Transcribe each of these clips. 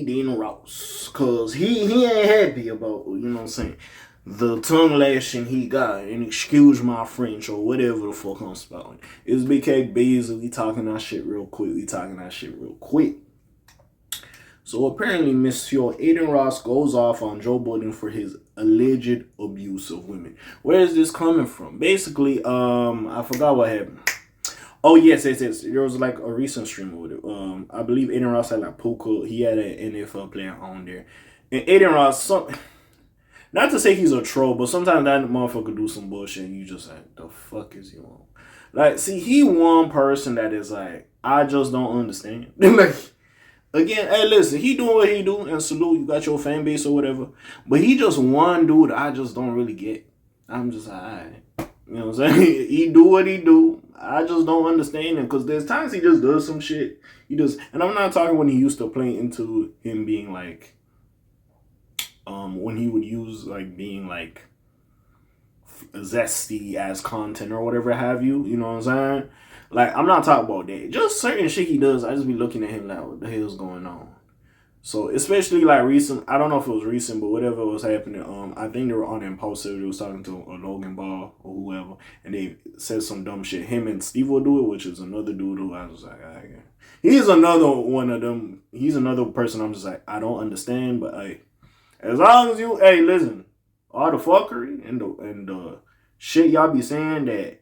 Aiden Ross. Cause he ain't happy about, you know what I'm saying, the tongue lashing he got, and excuse my French or whatever the fuck I'm spelling. It's BK Beasley talking that shit real quick. So apparently, Monsieur Aiden Ross goes off on Joe Budden for his alleged abuse of women. Where is this coming from? Basically, I forgot what happened. Oh yes. There was like a recent stream with it. I believe Aiden Ross had like Puka. He had an NFL player on there, and Aiden Ross. Not to say he's a troll, but sometimes that motherfucker do some bullshit, and you just like, the fuck is he on? Like, see, he one person that is like, I just don't understand. Like, again, hey, listen, he doing what he do, and salute, you got your fan base or whatever. But he just one dude I just don't really get. I'm just like, alright. You know what I'm saying? He do what he do. I just don't understand him, because there's times he just does some shit. And I'm not talking when he used to play into him being like, when he would use like being like zesty as content or whatever have you, you know what I'm saying? Like, I'm not talking about that. Just certain shit he does, I just be looking at him like, what the hell's going on? So, especially like recent, I don't know if it was recent, but whatever was happening, I think they were on Impulsive, they was talking to a Logan Ball or whoever, and they said some dumb shit. Him and Steve will do it, which is another dude who I was like, he's another one of them. He's another person I'm just like, I don't understand, but as long as you, hey, listen, all the fuckery and the shit y'all be saying that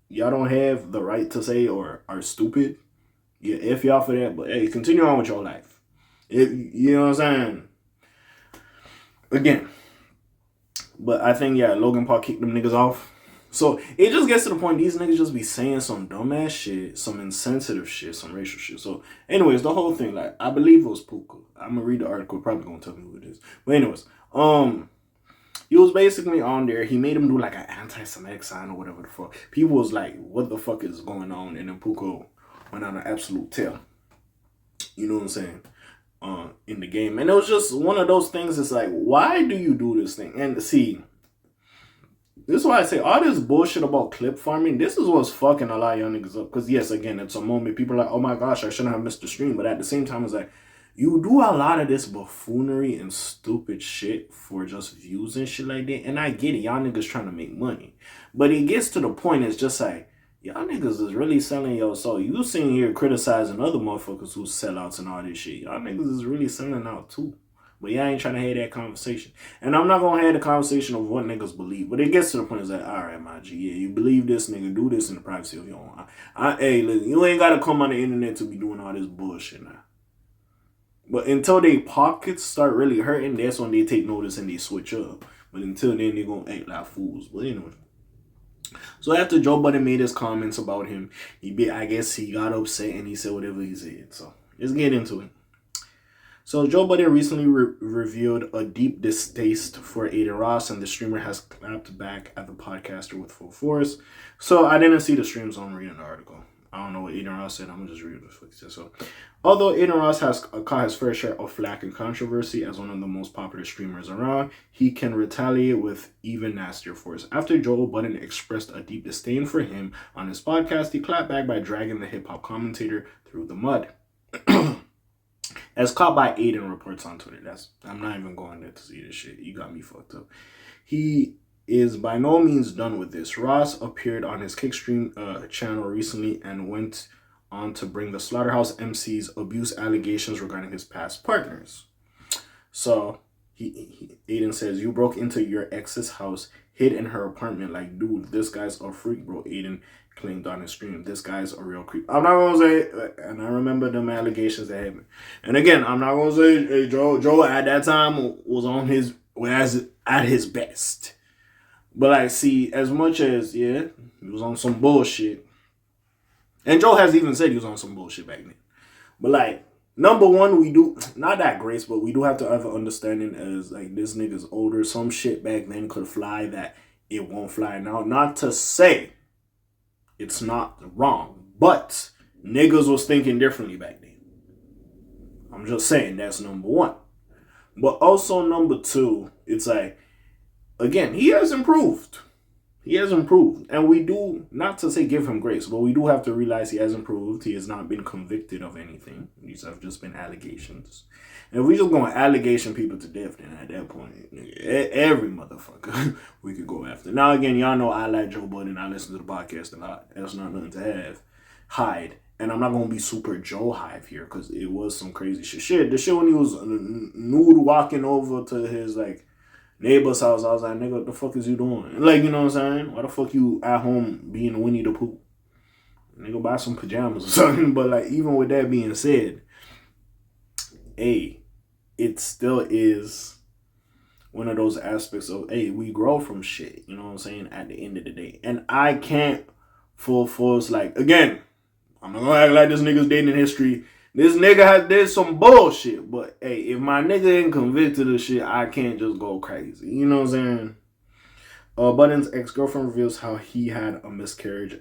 y'all don't have the right to say or are stupid, yeah, F y'all for that. But hey, continue on with your life. You know what I'm saying? Again, but I think, yeah, Logan Paul kicked them niggas off. So it just gets to the point, these niggas just be saying some dumbass shit, some insensitive shit, some racial shit. So anyways, the whole thing, like, I believe it was Puka. I'm gonna read the article, probably gonna tell me who it is. But anyways, he was basically on there. He made him do like an anti-Semitic sign or whatever the fuck. People was like, what the fuck is going on? And then Puka went on an absolute tear. You know what I'm saying? In the game. And it was just one of those things. It's like, why do you do this thing? And see, this is why I say all this bullshit about clip farming, this is what's fucking a lot of young niggas up. Because yes, again, it's a moment. People are like, oh my gosh, I shouldn't have missed the stream. But at the same time, it's like, you do a lot of this buffoonery and stupid shit for just views and shit like that. And I get it. Y'all niggas trying to make money. But it gets to the point, it's just like, y'all niggas is really selling your soul. You sitting here criticizing other motherfuckers who sellouts and all this shit. Y'all niggas is really selling out too. But y'all ain't trying to have that conversation. And I'm not going to have the conversation of what niggas believe. But it gets to the point, it's like, alright, my G, yeah, you believe this, nigga, do this in the privacy of your own. Hey, listen, you ain't got to come on the internet to be doing all this bullshit now. But until they pockets start really hurting, that's when they take notice and they switch up. But until then, they going to act like fools. But anyway. So after Joe Budden made his comments about him, I guess he got upset and he said whatever he said. So let's get into it. So Joe Budden recently revealed a deep distaste for Aiden Ross, and the streamer has clapped back at the podcaster with full force. So I didn't see the stream, so I'm reading the article. I don't know what Aiden Ross said. I'm gonna just read what he said. So, although Aiden Ross has caught his fair share of flack and controversy as one of the most popular streamers around, he can retaliate with even nastier force. After Joe Budden expressed a deep disdain for him on his podcast, he clapped back by dragging the hip-hop commentator through the mud. As caught by Adin reports on Twitter. I'm not even going there to see this shit. You got me fucked up. He is by no means done with this. Ross appeared on his Kickstream channel recently and went on to bring the Slaughterhouse MC's abuse allegations regarding his past partners. So Aiden says, you broke into your ex's house, hid in her apartment. Like, dude, this guy's a freak, bro. Aiden claimed on his stream, this guy's a real creep. I'm not gonna say, and I remember them allegations that happened. And again, I'm not gonna say, hey, Joe at that time was at his best. But like, see, as much as, yeah, he was on some bullshit. And Joe has even said he was on some bullshit back then. But like, number one, we do, not that grace, but we do have to have an understanding as like, this nigga's older. Some shit back then could fly that it won't fly now. Not to say it's not wrong, but niggas was thinking differently back then. I'm just saying, that's number one. But also number two, it's like, again, he has improved. He has improved. And we do, not to say give him grace, but we do have to realize he has improved. He has not been convicted of anything. These have just been allegations. And if we just going to allegation people to death, then at that point, every motherfucker we could go after. Now, again, y'all know I like Joe Budden. I listen to the podcast a lot. That's not nothing to hide. And I'm not going to be super Joe Hive here because it was some crazy shit. The shit when he was nude walking over to his, like, neighbor's house, I was like, nigga, what the fuck is you doing? Like, you know what I'm saying? Why the fuck you at home being Winnie the Pooh? Nigga, buy some pajamas or something. But, like, even with that being said, hey, it still is one of those aspects of, hey, we grow from shit. You know what I'm saying? At the end of the day. And I can't full force, like, again, I'm not gonna act like this nigga's dating history. This nigga has did some bullshit, but hey, if my nigga ain't convicted of shit, I can't just go crazy. You know what I'm saying? Budden's ex-girlfriend reveals how she had a miscarriage,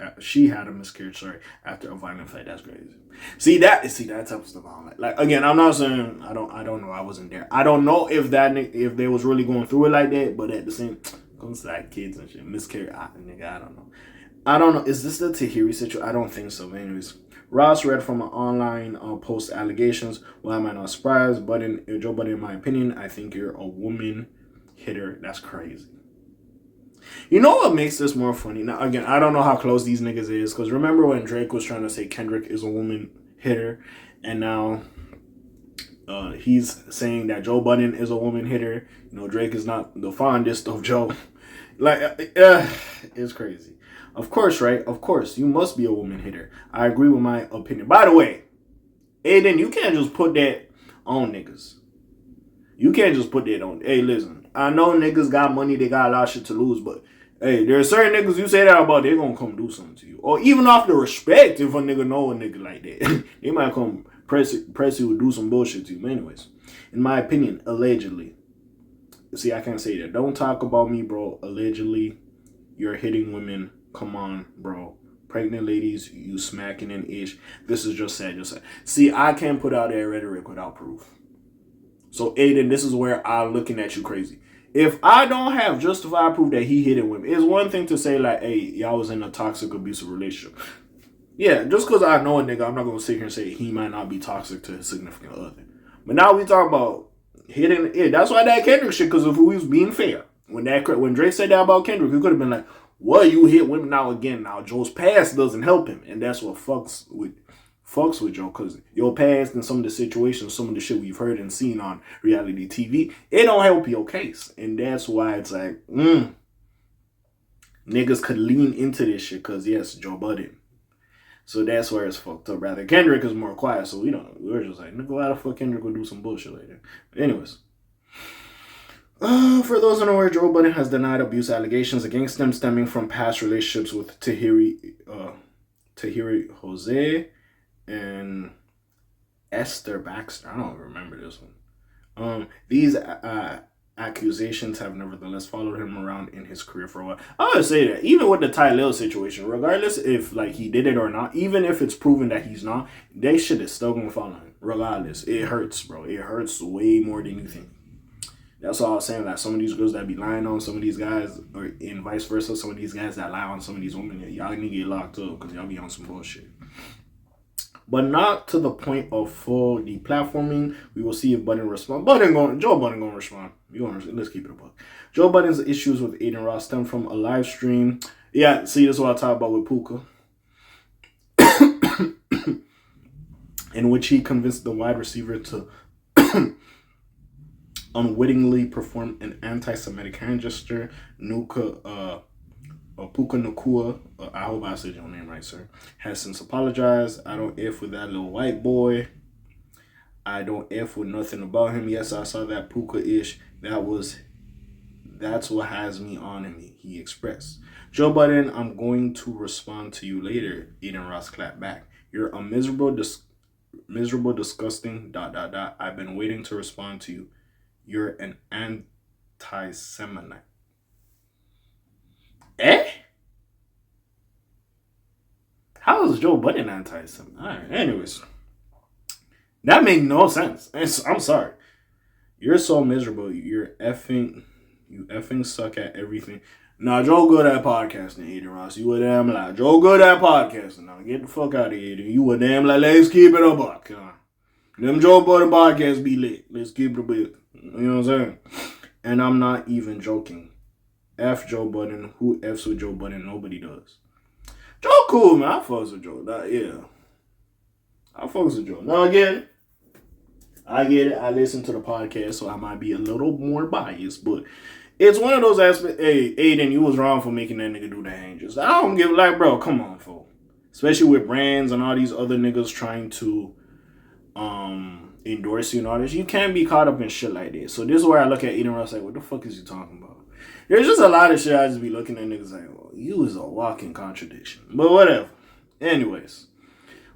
after a violent fight. That's crazy. See that type of stuff. Like again, I'm not saying I don't know. I wasn't there. I don't know if they was really going through it like that. But at the same, comes to like kids and shit, miscarriage. Nigga, I don't know. Is this the Tahiri situation? I don't think so. But anyways. Ross read from an online post allegations. Why am I not surprised? Joe Budden, in my opinion, I think you're a woman hitter. That's crazy. You know what makes this more funny? Now, again, I don't know how close these niggas is. Because remember when Drake was trying to say Kendrick is a woman hitter. And now he's saying that Joe Budden is a woman hitter. You know, Drake is not the fondest of Joe. Like, it's crazy. Of course, right? Of course, you must be a woman hitter. I agree with my opinion. By the way, Aiden, you can't just put that on niggas. You can't just put that on. Hey, listen, I know niggas got money, they got a lot of shit to lose, but hey, there are certain niggas you say that about, they're gonna come do something to you. Or even off the respect, if a nigga know a nigga like that, they might come press you or do some bullshit to you. But anyways, in my opinion, allegedly. See, I can't say that. Don't talk about me, bro. Allegedly, you're hitting women. Come on, bro. Pregnant ladies, you smacking an ish. This is just sad. See, I can't put out that rhetoric without proof. So, Aiden, this is where I'm looking at you crazy. If I don't have justified proof that he hit women, it's one thing to say, like, hey, y'all was in a toxic, abusive relationship. Yeah, just because I know a nigga, I'm not going to sit here and say he might not be toxic to his significant other. But now we talking about hitting. Yeah, that's why that Kendrick shit, because if we was being fair. When Drake said that about Kendrick, he could have been like, well, you hit women. Now Joe's past doesn't help him, and that's what fucks with Joe, because your past and some of the situations, some of the shit we've heard and seen on reality TV, it don't help your case, and that's why it's like, niggas could lean into this shit, because yes, Joe Budden. So that's where it's fucked up. Rather, Kendrick is more quiet, so we're just like, nigga, why the fuck Kendrick would do some bullshit like that? But anyways. For those unaware, Joe Budden has denied abuse allegations against him stemming from past relationships with Tahiri Jose and Esther Baxter. I don't remember this one. These accusations have nevertheless followed him around in his career for a while. I would say that even with the Ty Lil situation, regardless if like he did it or not, even if it's proven that he's not, they shit is still gonna follow him. Regardless, it hurts, bro. It hurts way more than you think. That's all I was saying. Like some of these girls that be lying on some of these guys, or and vice versa, some of these guys that lie on some of these women, y'all need to get locked up because y'all be on some bullshit. But not to the point of full deplatforming. We will see if Budden responds. Joe Budden gonna respond. Let's keep it a buck. Joe Budden's issues with Aiden Ross stem from a live stream. Yeah, see, this is what I talk about with Puka. In which he convinced the wide receiver to unwittingly perform an anti-Semitic hand gesture. Puka Nakua, I hope I said your name right, sir, has since apologized. I don't F with that little white boy. I don't F with nothing about him. Yes, I saw that Puka-ish. That's what has me on him, he expressed. Joe Budden, I'm going to respond to you later. Aiden Ross clapped back. You're a miserable, disgusting, ... I've been waiting to respond to you. You're an anti-Semite. How is Joe Budden anti-Semite? Alright, anyways. That made no sense. I'm sorry. You're so miserable. You effing suck at everything. Nah, Joe good at podcasting, Aiden Ross. You a damn lie. Joe good at podcasting. Now get the fuck out of here, dude. You a damn lie. Let's keep it a buck. Them Joe Budden podcasts be lit. Let's keep it a bit. You know what I'm saying? And I'm not even joking. F Joe Budden. Who F's with Joe Budden? Nobody does. Joe cool, man. I fucks with Joe. Yeah. I fucks with Joe. Now again, I get it. I listen to the podcast, so I might be a little more biased, but it's one of those aspects. Hey, Aiden, you was wrong for making that nigga do the angels. I don't give bro, come on, folks. Especially with brands and all these other niggas trying to endorse you and all this. You can't be caught up in shit like this. So this is where I look at Aiden Ross like, what the fuck is you talking about? There's just a lot of shit I just be looking at niggas like, well, you is a walking contradiction. But whatever. Anyways.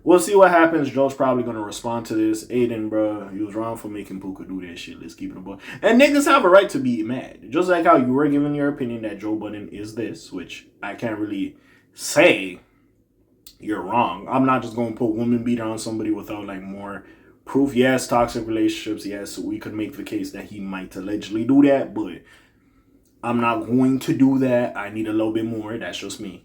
We'll see what happens. Joe's probably going to respond to this. Aiden, bro, you was wrong for making Puka do that shit. Let's keep it a boy. And niggas have a right to be mad. Just like how you were giving your opinion that Joe Budden is this, which I can't really say you're wrong. I'm not just going to put woman beater on somebody without like more proof. Yes, toxic relationships. Yes, we could make the case that he might allegedly do that, but I'm not going to do that. I need a little bit more. That's just me.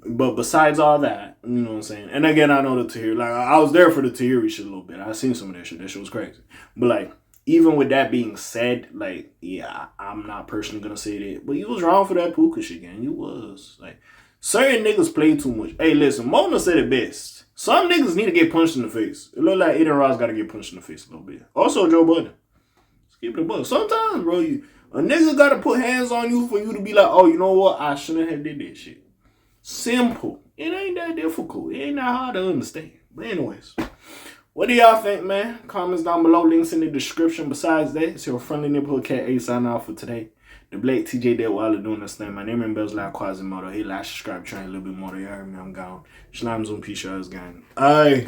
But besides all that, you know what I'm saying? And again, I know the Tahiri. Like, I was there for the Tahiri shit a little bit. I seen some of that shit. That shit was crazy. But, like, even with that being said, like, yeah, I'm not personally going to say that. But you was wrong for that Puka shit, gang. You was. Like, certain niggas play too much. Hey, listen, Mona said it best. Some niggas need to get punched in the face. It look like Aiden Ross got to get punched in the face a little bit. Also, Joe Budden. Let's keep it a buck. Sometimes, bro, a nigga got to put hands on you for you to be like, oh, you know what? I shouldn't have did that shit. Simple. It ain't that difficult. It ain't that hard to understand. But anyways, what do y'all think, man? Comments down below. Links in the description. Besides that, it's your friendly neighborhood cat A signing off for today. The Blake TJ dead while doing this thing. My name is Bells like Quasimodo. Hey, like, subscribe, try a little bit more. You heard me? I'm gone. Slimes on P-Shots, gang. Aye.